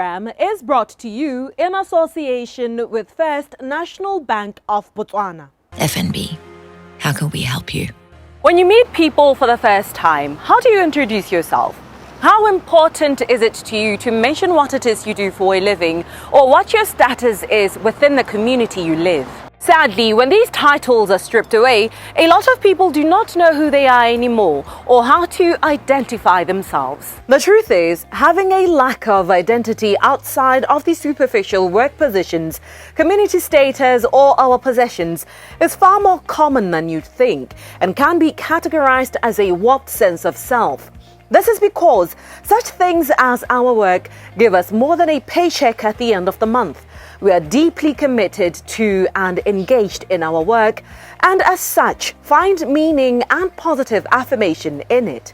program is brought to you in association with First National Bank of Botswana. FNB, how can we help you? When you meet people for the first time, how do you introduce yourself? How important is it to you to mention what it is you do for a living or what your status is within the community you live? Sadly, when these titles are stripped away, a lot of people do not know who they are anymore or how to identify themselves. The truth is, having a lack of identity outside of the superficial work positions, community status, or our possessions is far more common than you'd think and can be categorized as a warped sense of self. This is because such things as our work give us more than a paycheck at the end of the month. We are deeply committed to and engaged in our work, and as such, find meaning and positive affirmation in it.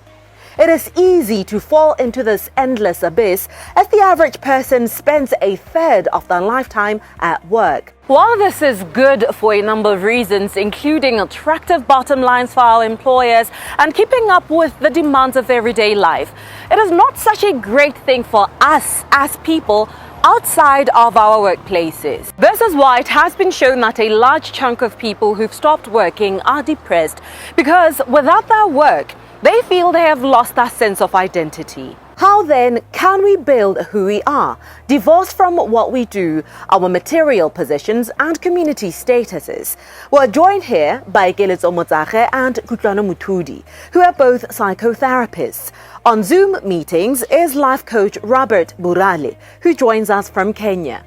It is easy to fall into this endless abyss as the average person spends a third of their lifetime at work. While this is good for a number of reasons, including attractive bottom lines for our employers and keeping up with the demands of everyday life, it is not such a great thing for us as people outside of our workplaces. This is why it has been shown that a large chunk of people who've stopped working are depressed because without their work, they feel they have lost that sense of identity. How then can we build who we are, divorced from what we do, our material positions and community statuses? We're joined here by Keletso Motsage and Kutlwano Muthudi, who are both psychotherapists. On Zoom meetings is life coach Robert Burale, who joins us from Kenya.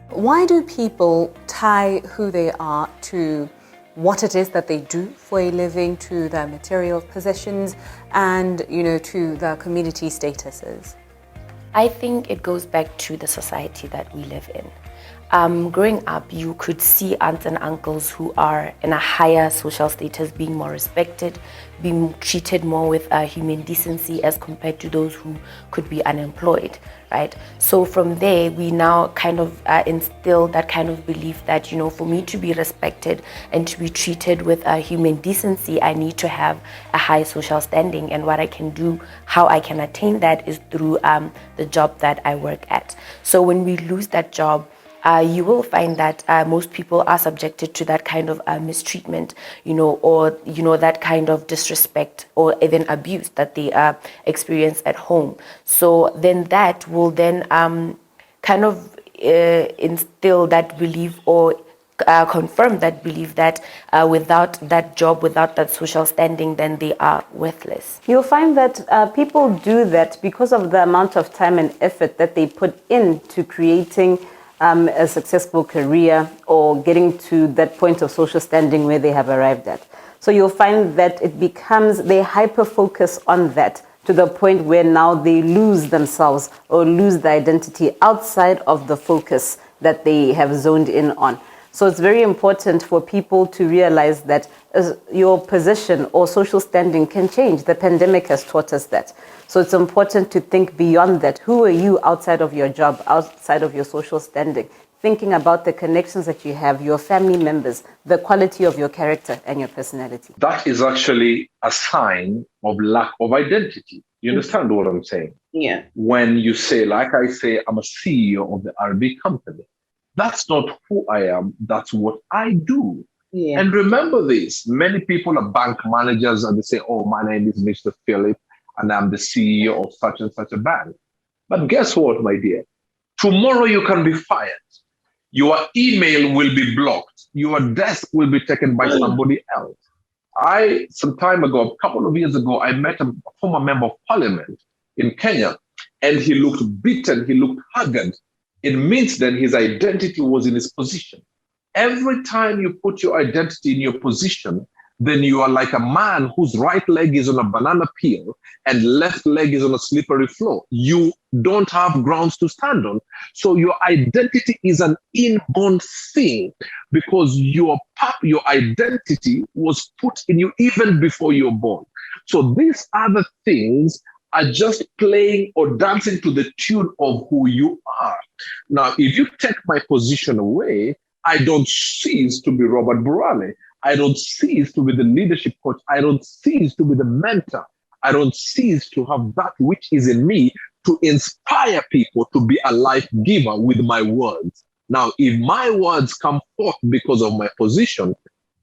Why do people tie who they are to what it is that they do for a living, to their material possessions and, to their community statuses? I think it goes back to the society that we live in. Growing up, you could see aunts and uncles who are in a higher social status being more respected, being treated more with human decency as compared to those who could be unemployed, right? So from there, we now kind of instill that kind of belief that, for me to be respected and to be treated with human decency, I need to have a high social standing. And what I can do, how I can attain that is through the job that I work at. So when we lose that job, you will find that most people are subjected to that kind of mistreatment, or that kind of disrespect or even abuse that they experience at home. So then that will then kind of instill that belief or confirm that belief that without that job, without that social standing, then they are worthless. You'll find that people do that because of the amount of time and effort that they put into creating a successful career or getting to that point of social standing where they have arrived at. So you'll find that it becomes, they hyper-focus on that to the point where now they lose themselves or lose the identity outside of the focus that they have zoned in on. So it's very important for people to realize that your position or social standing can change. The pandemic has taught us that. So it's important to think beyond that. Who are you outside of your job, outside of your social standing? Thinking about the connections that you have, your family members, the quality of your character and your personality. That is actually a sign of lack of identity. You understand what I'm saying? Yeah. When you say, like I say, I'm a CEO of the RB company. That's not who I am. That's what I do. Yeah. And remember this, many people are bank managers and they say, oh, my name is Mr. Philip and I'm the CEO of such and such a bank. But guess what, my dear? Tomorrow you can be fired. Your email will be blocked. Your desk will be taken by somebody else. Some time ago, a couple of years ago, I met a former member of parliament in Kenya, and he looked beaten, he looked haggard. It means that his identity was in his position. Every time you put your identity in your position, then you are like a man whose right leg is on a banana peel and left leg is on a slippery floor. You don't have grounds to stand on. So your identity is an inborn thing because your identity was put in you even before you're born. So these other things are just playing or dancing to the tune of who you are. Now, if you take my position away, I don't cease to be Robert Burale. I don't cease to be the leadership coach. I don't cease to be the mentor. I don't cease to have that which is in me to inspire people to be a life giver with my words. Now, if my words come forth because of my position,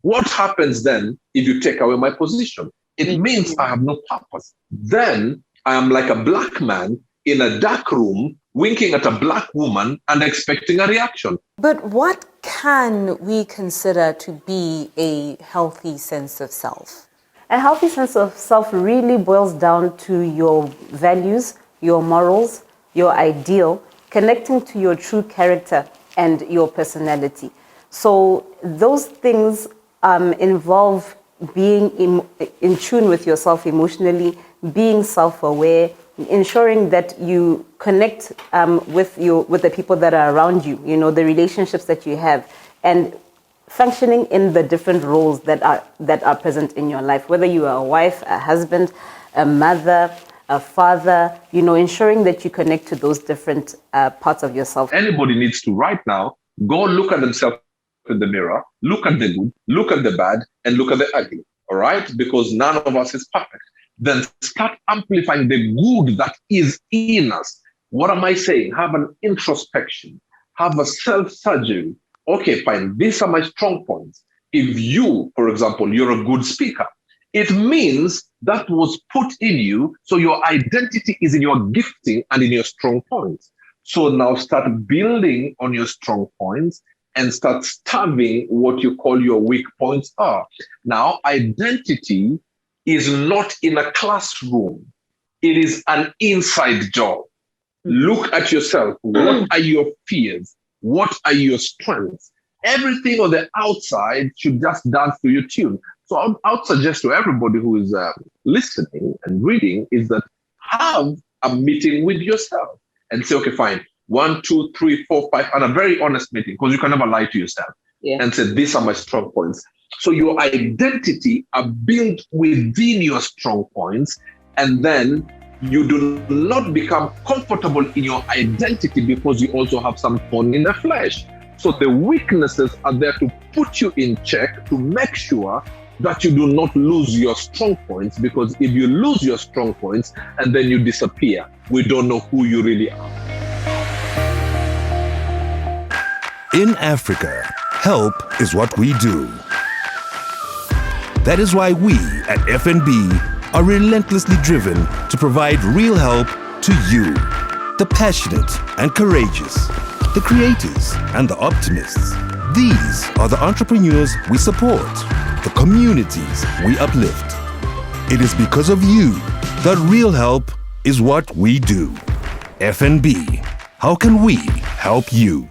what happens then if you take away my position? It means I have no purpose. Then I am like a black man in a dark room, winking at a black woman and expecting a reaction. But what can we consider to be a healthy sense of self? A healthy sense of self really boils down to your values, your morals, your ideal, connecting to your true character and your personality. So those things involve being in tune with yourself emotionally, being self-aware, ensuring that you connect with the people that are around you, the relationships that you have, and functioning in the different roles that are present in your life, whether you are a wife, a husband, a mother, a father, ensuring that you connect to those different parts of yourself. Anybody needs to right now go look at themselves in the mirror, look at the good, look at the bad, and look at the ugly, all right? Because none of us is perfect. Then start amplifying the good that is in us. What am I saying? Have an introspection, have a self-surgery. Okay, fine, these are my strong points. If you, for example, you're a good speaker, it means that was put in you, so your identity is in your gifting and in your strong points. So now start building on your strong points and start starving what you call your weak points are. Now, identity is not in a classroom. It is an inside job. Look at yourself. What are your fears? What are your strengths? Everything on the outside should just dance to your tune. So I would suggest to everybody who is listening and reading is that have a meeting with yourself and say, okay, fine, 1, 2, 3, 4, 5, and a very honest meeting, because you can never lie to yourself. And say, these are my strong points. So your identity are built within your strong points, and then you do not become comfortable in your identity because you also have some thorn in the flesh. So the weaknesses are there to put you in check, to make sure that you do not lose your strong points, because if you lose your strong points and then you disappear, we don't know who you really are. In Africa, help is what we do. That is why we at FNB are relentlessly driven to provide real help to you, the passionate and courageous, the creators and the optimists. These are the entrepreneurs we support, the communities we uplift. It is because of you that real help is what we do. FNB, how can we help you?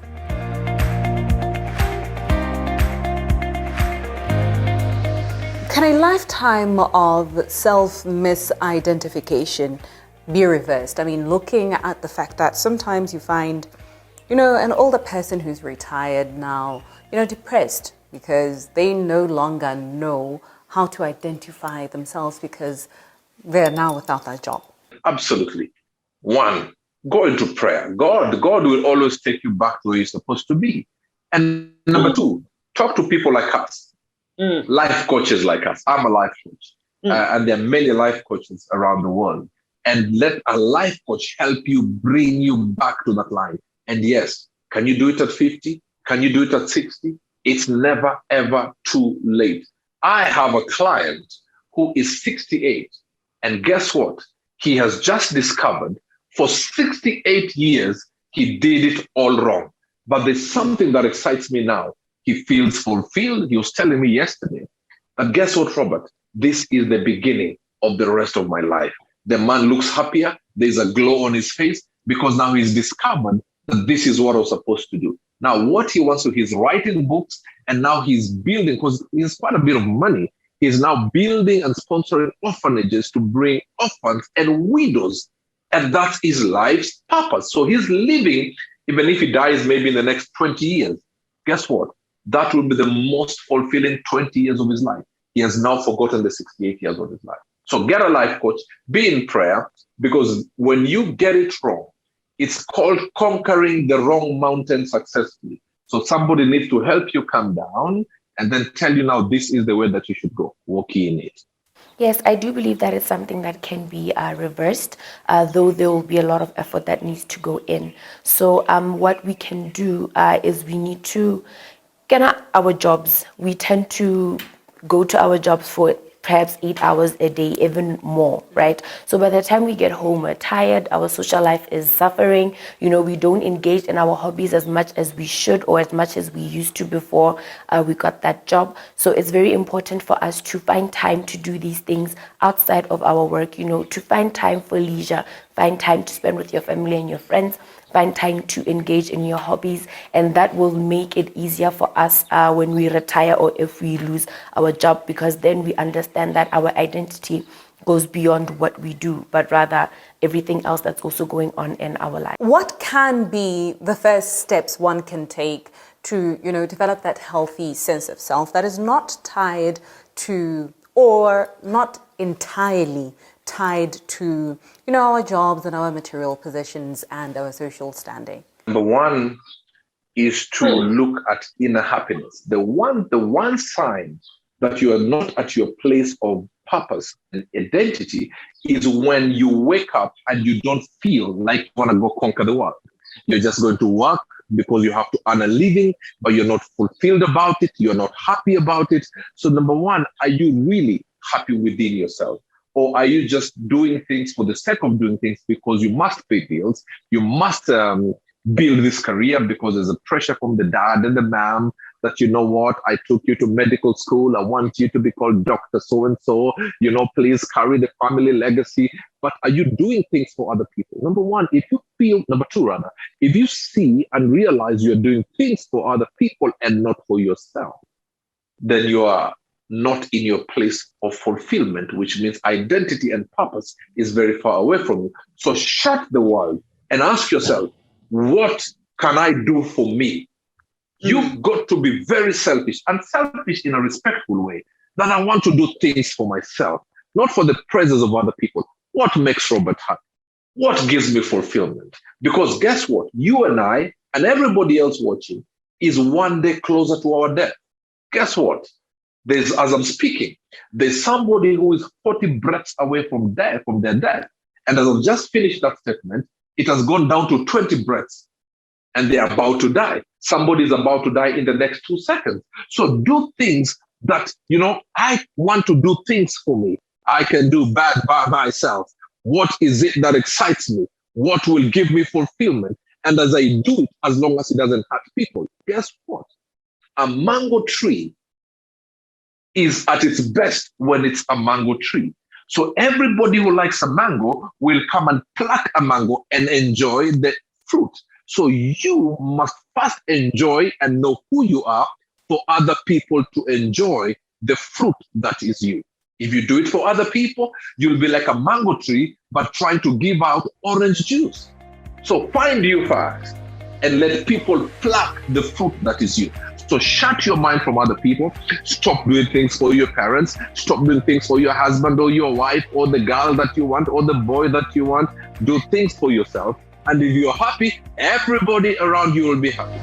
Can a lifetime of self-misidentification be reversed? I mean, looking at the fact that sometimes you find, an older person who's retired now, depressed because they no longer know how to identify themselves because they're now without that job. Absolutely. One, go into prayer. God will always take you back to where you're supposed to be. And number two, talk to people like us. Life coaches like us. I'm a life coach. And there are many life coaches around the world. And let a life coach help you bring you back to that line. And yes, can you do it at 50? Can you do it at 60? It's never, ever too late. I have a client who is 68. And guess what? He has just discovered for 68 years, he did it all wrong. But there's something that excites me now. He feels fulfilled. He was telling me yesterday. And guess what, Robert? This is the beginning of the rest of my life. The man looks happier. There's a glow on his face because now he's discovered that this is what I was supposed to do. Now, what he wants to, he's writing books and now he's building, because he has quite a bit of money. He's now building and sponsoring orphanages to bring orphans and widows. And that is life's purpose. So he's living, even if he dies maybe in the next 20 years. Guess what? That will be the most fulfilling 20 years of his life. He has now forgotten the 68 years of his life. So get a life coach, be in prayer, because when you get it wrong, it's called conquering the wrong mountain successfully. So somebody needs to help you come down and then tell you now this is the way that you should go. Walk in it. Yes, I do believe that it's something that can be reversed, though there will be a lot of effort that needs to go in. So what we can do is we need to get our jobs. We tend to go to our jobs for perhaps 8 hours a day, even more, right? So by the time we get home, we're tired, our social life is suffering, we don't engage in our hobbies as much as we should or as much as we used to before we got that job. So it's very important for us to find time to do these things outside of our work, to find time for leisure, find time to spend with your family and your friends, find time to engage in your hobbies, and that will make it easier for us when we retire or if we lose our job, because then we understand that our identity goes beyond what we do, but rather everything else that's also going on in our life. What can be the first steps one can take to, develop that healthy sense of self that is not tied to, or not entirely tied to, our jobs and our material positions and our social standing? Number one is to look at inner happiness. The one sign that you are not at your place of purpose and identity is when you wake up and you don't feel like you want to go conquer the world. You're just going to work because you have to earn a living, but you're not fulfilled about it. You're not happy about it. So number one, are you really happy within yourself? Or are you just doing things for the sake of doing things because you must pay bills? You must build this career because there's a pressure from the dad and the mom that, I took you to medical school. I want you to be called Dr. So-and-so, please carry the family legacy. But are you doing things for other people? Number two, if you see and realize you're doing things for other people and not for yourself, then you are not in your place of fulfillment, which means identity and purpose is very far away from you. So shut the world and ask yourself, what can I do for me? You've got to be very selfish, and selfish in a respectful way, that I want to do things for myself, not for the presence of other people. What makes Robert happy? What gives me fulfillment? Because guess what? You and I and everybody else watching is one day closer to our death. Guess what? As I'm speaking, there's somebody who is 40 breaths away from their death. And as I've just finished that statement, it has gone down to 20 breaths and they're about to die. Somebody is about to die in the next 2 seconds. So do things that, I want to do things for me. I can do bad by myself. What is it that excites me? What will give me fulfillment? And as I do it, as long as it doesn't hurt people, guess what? A mango tree is at its best when it's a mango tree. So everybody who likes a mango will come and pluck a mango and enjoy the fruit. So you must first enjoy and know who you are for other people to enjoy the fruit that is you. If you do it for other people, you'll be like a mango tree, but trying to give out orange juice. So find you first and let people pluck the fruit that is you. So shut your mind from other people. Stop doing things for your parents. Stop doing things for your husband or your wife or the girl that you want or the boy that you want. Do things for yourself. And if you're happy, everybody around you will be happy.